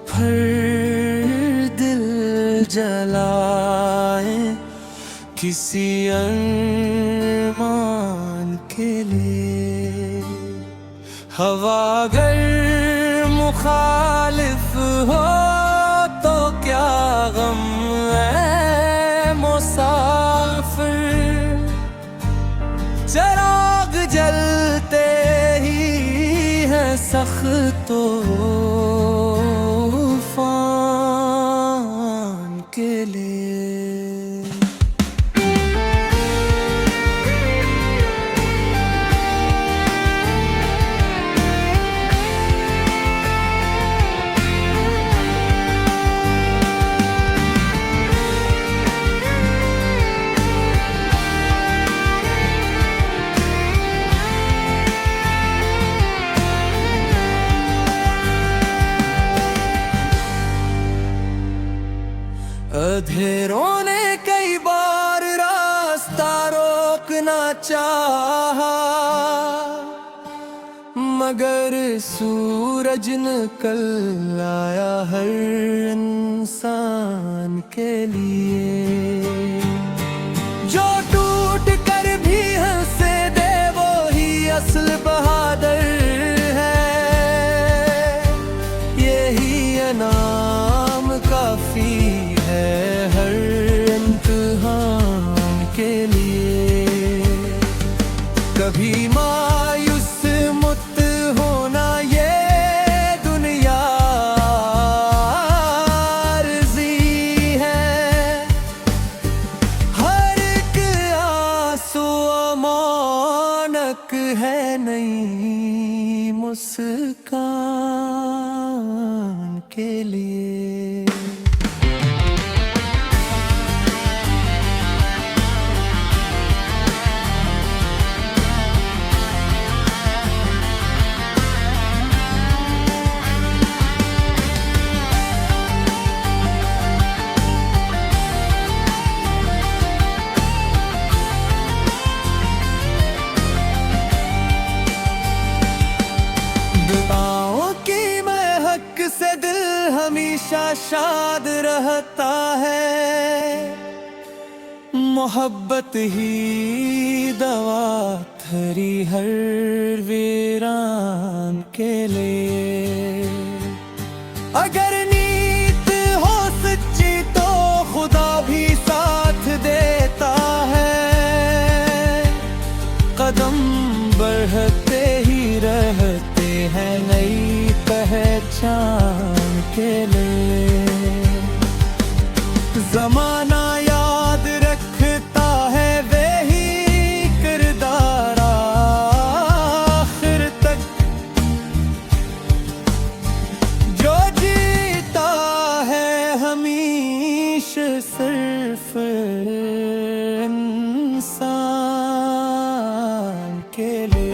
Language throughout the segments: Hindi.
फिर दिल जलाए किसी अरमान के लिए। हवा अगर मुखालिफ हो तो क्या गम है मुसाफिर। चिराग जलते ही है सख्त तूफान के लिए। अंधेरों ने कई बार रास्ता रोकना चाहा, मगर सूरज निकल आया हर इंसान के लिए। जो टूट कर भी हंसे दे वो ही असल बहादुर है। यही इनाम काफी है हर इम्तिहान के लिए। कभी मायूस मत होना, ये दुनिया आरज़ी है। हर एक आंसू अमानक है नई मुस्कान के लिए। दुआओं की महक से दिल हमेशा शाद रहता है। मोहब्बत ही दवा थरी हर वीरान के लिए। अगर नीत हो सच्ची तो खुदा भी साथ देता है। कदम बढ़ते ही रहते है नई पहचान के लिए। ज़माना याद रखता है वही किरदार आखिर तक। जो जीता है हमेशा सिर्फ इंसान के लिए।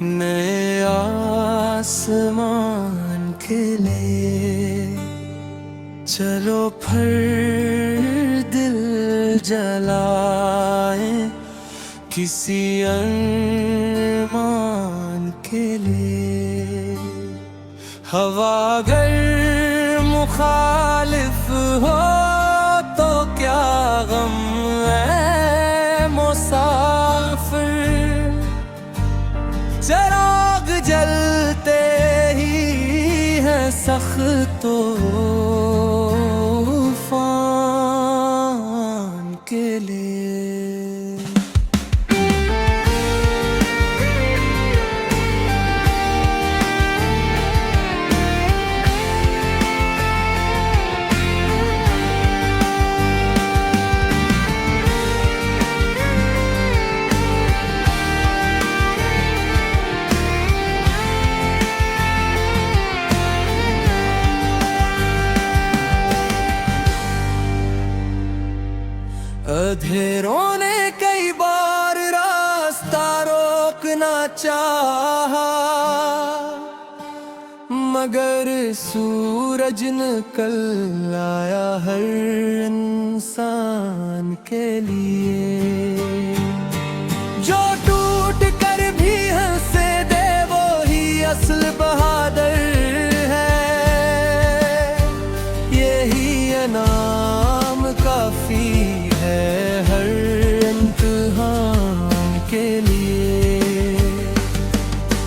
नए आसमान खिले, चलो फिर दिल जलाए किसी अरमान के लिए। हवा अगर मुखालिफ हो तो क्या गम है मुसाफिर। चिराग जलते ही है सख्त तूफान के लिए। अंधेरों ने कई बार रास्ता रोकना चाहा, मगर सूरज निकल आया हर इंसान के लिए। जो टूट कर भी हंसे दे वो ही असल बहादुर है, यही इनाम काफी है हर इम्तिहान के लिए।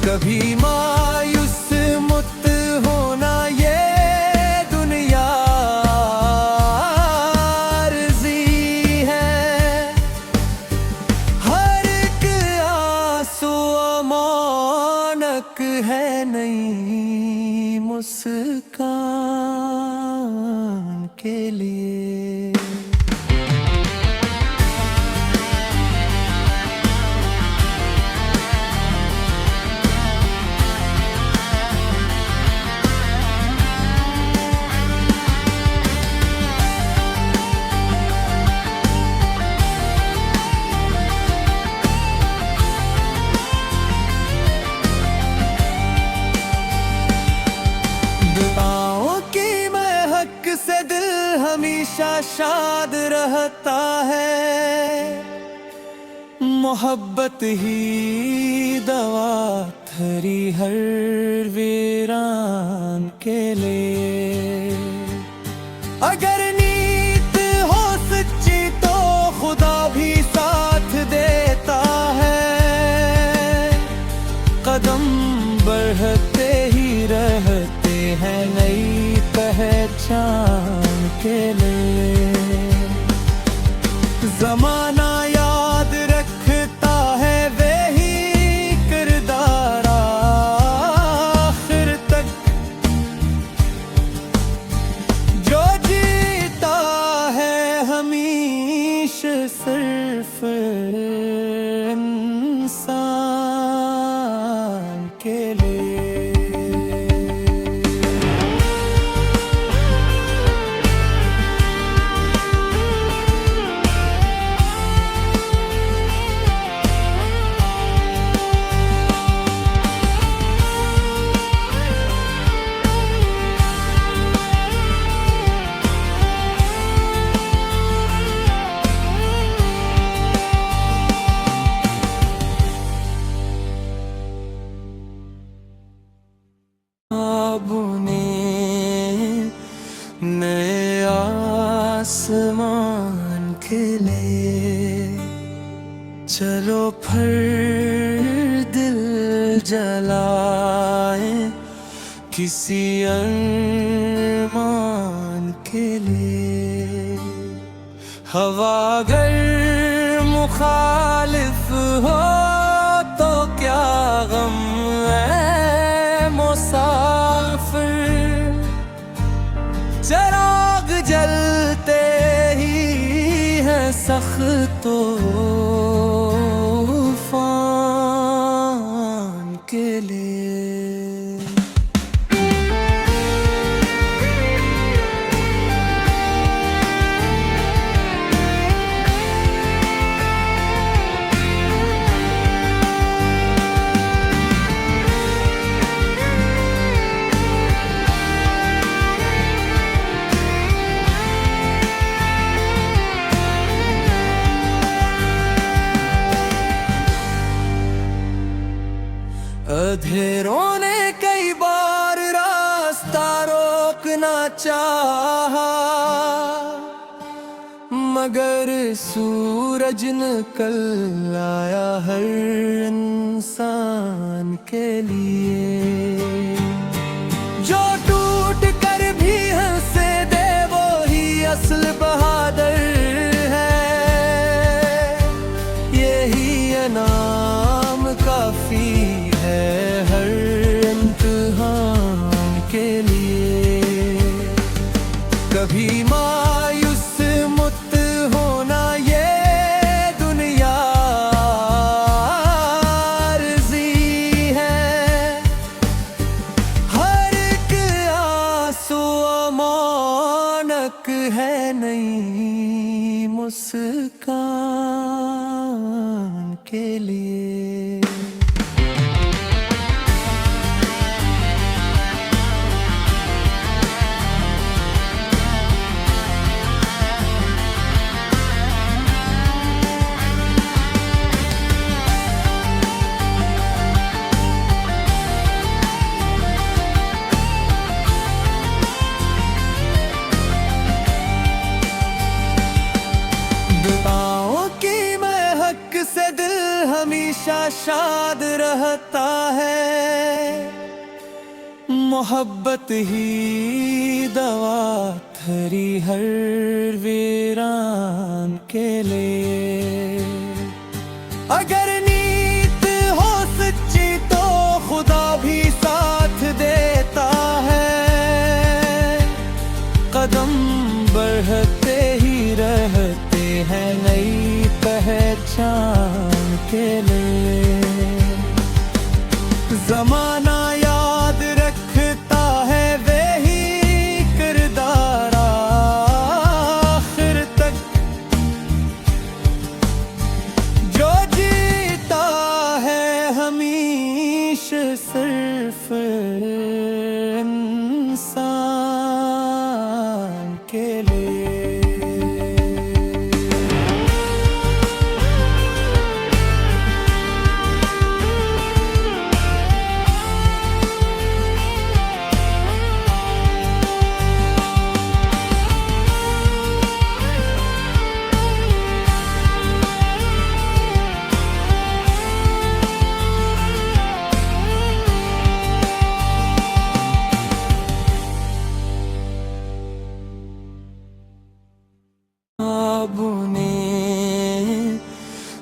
कभी मायूस मत होना, ये दुनिया आरज़ी है। हर एक आंसू अमानक है नई मुस्कान के लिए। दुआओं की महक से दिल हमेशा शाद रहता है, मोहब्बत ही दवा थरी हर वीरान के लिए। अगर नीत हो सच्ची तो खुदा भी साथ देता है, कदम बढ़ते ही रहते हैं नई पहचान के लिए। ज़माना याद रखता है वही किरदार आखिर तक, जो जीता है हमेशा सिर्फ इंसान के लिए। नए आसमान खिले, चलो फिर दिल जलाए किसी अरमान के लिए। हवा अगर मुखालिफ हो तो क्या गम है मुसाफिर, चिराग जलते ही है सख्त तूफान के लिए। अंधेरों ने कई बार रास्ता रोकना चाहा, मगर सूरज निकल आया हर इंसान के लिए। जो टूट कर भी हंसे दे वो ही असल बहादुर है, यही इनाम काफी है हर इम्तिहान के लिए। कभी मायूस मत होना, ये दुनिया आरज़ी है। हर एक आंसू अमानक है नई मुस्कान के लिए। दुआओं की महक से दिल हमेशा शाद रहता है। मोहब्बत ही दवा थरी हर वीरान के लिए। अगर नीत हो सच्ची तो खुदा भी साथ देता है। कदम बढ़ते ही रहते हैं नई पहचान के लिए। ज़माना याद रखता है वही किरदार आखिर तक, जो जीता है हमेशा सिर्फ इंसान के लिए।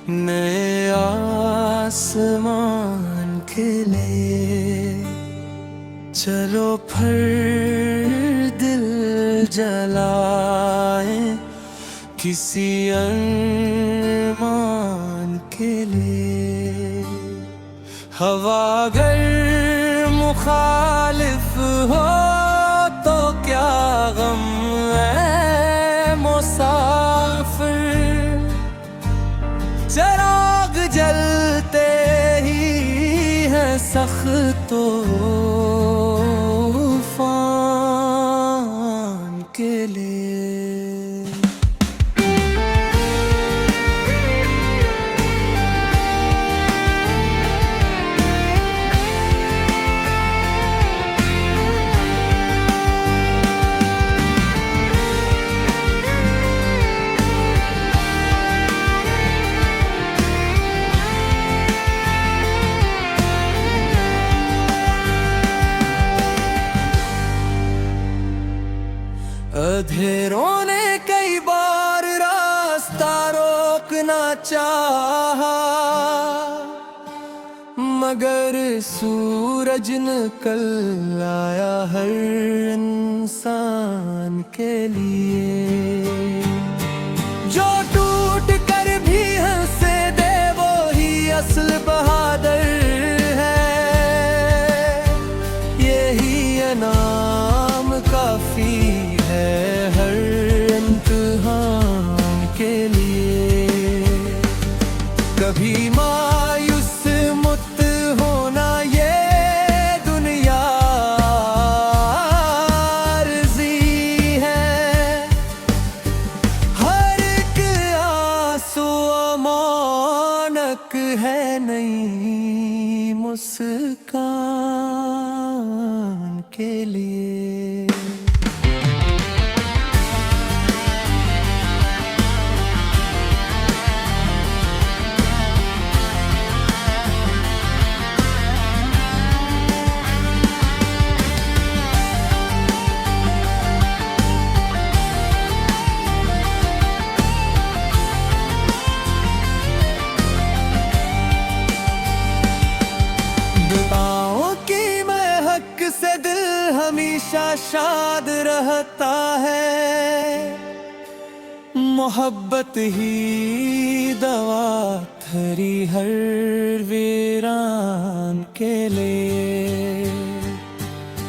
नए आसमान खिले, चलो फिर दिल जलाए किसी अरमान के लिए। हवा अगर मुखालिफ हो तो क्या गम है मुसाफिर। चिराग जलते ही है सख्त तूफान के लिए। अंधेरों ने कई बार रास्ता रोकना चाहा, मगर सूरज निकल आया हर इंसान के लिए। जो टूट कर भी हंसे दे वो ही असल बहादुर है। यही इनाम काफी है हर इम्तिहान के लिए। कभी मायूस मत होना, ये दुनिया आरज़ी है। हर एक आंसू अमानक है नई मुस्कान के लिए। दुआओं की महक से दिल हमेशा शाद रहता है। मोहब्बत ही दवा थरी हर वीरान के लिए।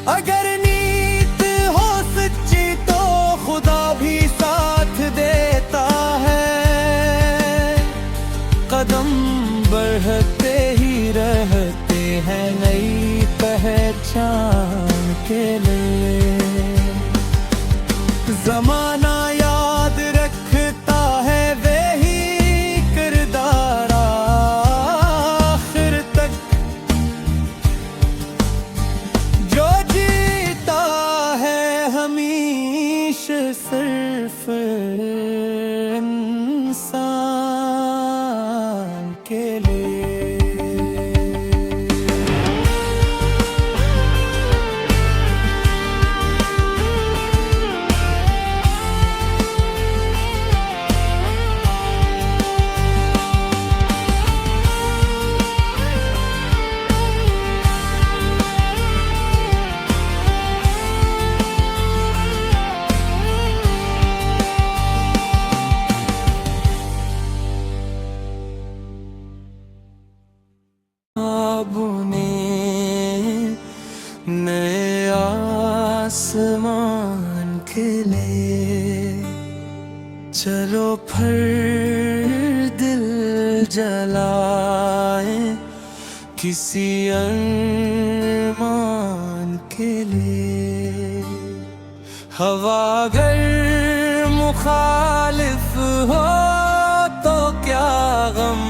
अगर नीत हो सच्ची तो खुदा भी साथ देता है। पहचान के लिए। जमाना याद रखता है वही किरदार आखिर तक, जो जीता है हमेशा सिर्फ इंसान के लिए। नए आसमान खिले, चलो फिर दिल जलाए किसी अरमान के लिए। हवा अगर मुखालिफ हो तो क्या गम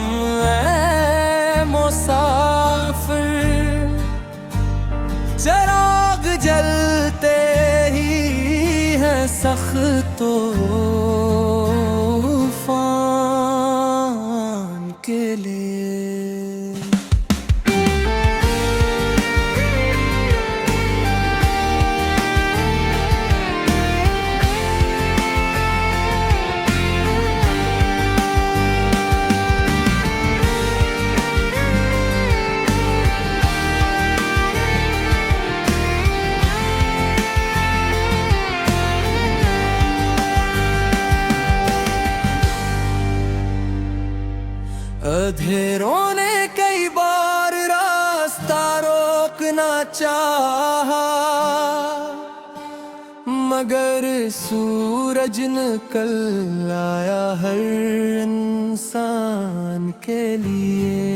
है मुसाफिर, चिराग जलते ही है सख्त तूफान के लिए। अंधेरों ने कई बार रास्ता रोकना चाहा, मगर सूरज निकल आया हर इंसान के लिए।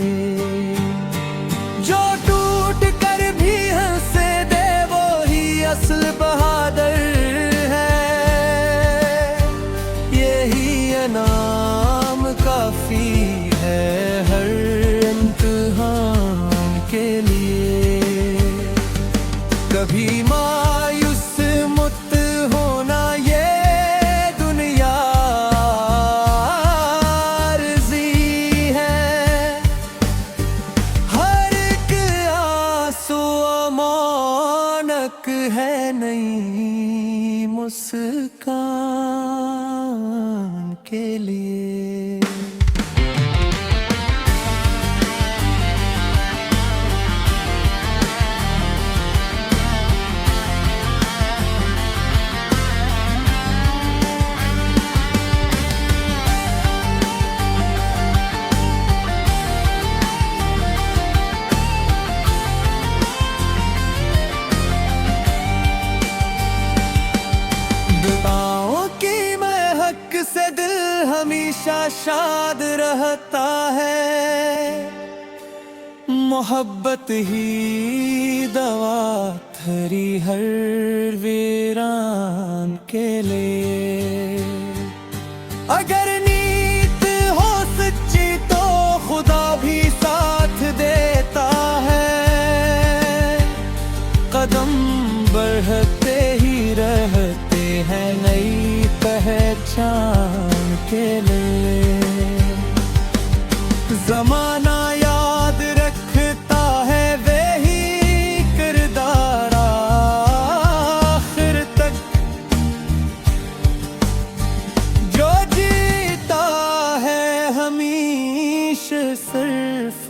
जो टूट कर भी हंसे दे वो ही असल बहादुर है, यही इनाम काफी है हर इम्तिहान के लिए। कभी मायूस मत होना, ये दुनिया आरज़ी है, हर एक आंसू अमानक है नई मुस्कान के लिए। से दिल हमेशा शाद रहता है, मोहब्बत ही दवा थरी हर वीरान के लिए। अगर नीत हो सच्ची तो खुदा भी साथ देता है, कदम बढ़ते ही रहते हैं नई पहचान के लिए। जमाना याद रखता है वही किरदार आखिर तक, जो जीता है हमेशा सिर्फ